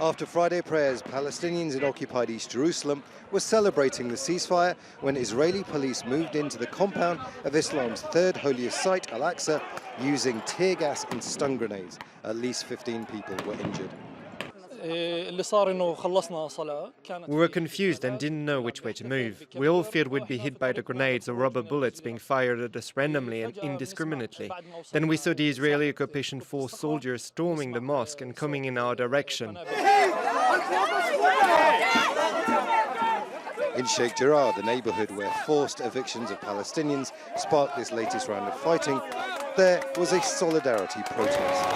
After Friday prayers, Palestinians in occupied East Jerusalem were celebrating the ceasefire when Israeli police moved into the compound of Islam's third holiest site, Al-Aqsa, using tear gas and stun grenades. At least 15 people were injured. We were confused and didn't know which way to move. We all feared we'd be hit by the grenades or rubber bullets being fired at us randomly and indiscriminately. Then we saw the Israeli occupation force soldiers storming the mosque and coming in our direction. In Sheikh Jarrah, the neighborhood where forced evictions of Palestinians sparked this latest round of fighting, there was a solidarity protest.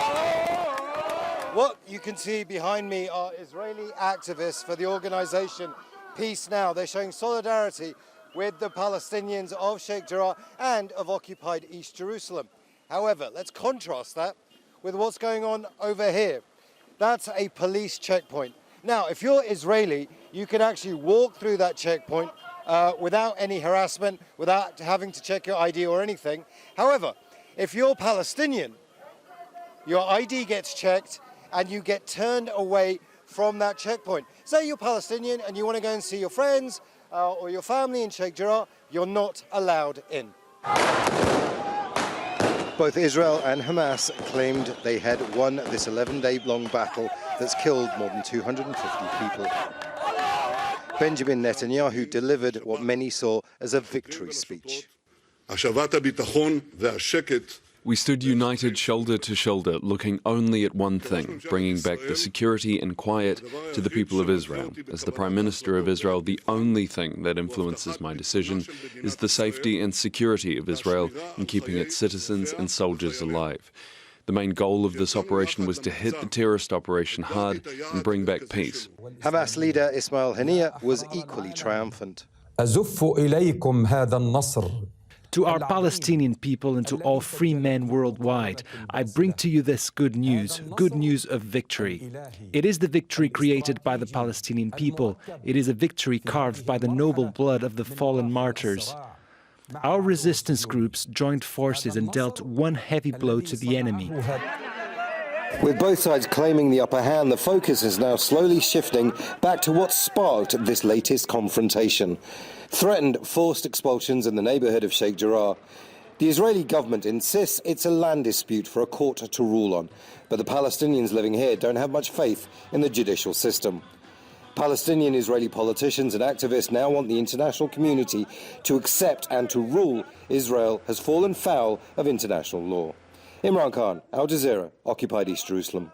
What you can see behind me are Israeli activists for the organization Peace Now. They're showing solidarity with the Palestinians of Sheikh Jarrah and of occupied East Jerusalem. However, let's contrast that with what's going on over here. That's a police checkpoint. Now, if you're Israeli, you can actually walk through that checkpoint without any harassment, without having to check your ID or anything. However, if you're Palestinian, your ID gets checked and you get turned away from that checkpoint. Say you're Palestinian and you want to go and see your friends or your family in Sheikh Jarrah, you're not allowed in. Both Israel and Hamas claimed they had won this 11-day-long battle that's killed more than 250 people. Benjamin Netanyahu delivered what many saw as a victory speech. We stood united shoulder to shoulder, looking only at one thing, bringing back the security and quiet to the people of Israel. As the Prime Minister of Israel, the only thing that influences my decision is the safety and security of Israel and keeping its citizens and soldiers alive. The main goal of this operation was to hit the terrorist operation hard and bring back peace. Hamas leader ISMAIL HANIYA was equally triumphant. To our Palestinian people and to all free men worldwide, I bring to you this good news of victory. It is the victory created by the Palestinian people. It is a victory carved by the noble blood of the fallen martyrs. Our resistance groups joined forces and dealt one heavy blow to the enemy. With both sides claiming the upper hand, the focus is now slowly shifting back to what sparked this latest confrontation. Threatened forced expulsions in the neighborhood of Sheikh Jarrah. The Israeli government insists it's a land dispute for a court to rule on, but the Palestinians living here don't have much faith in the judicial system. Palestinian Israeli politicians and activists now want the international community to accept and to rule Israel has fallen foul of international law. Imran Khan, Al Jazeera, occupied East Jerusalem.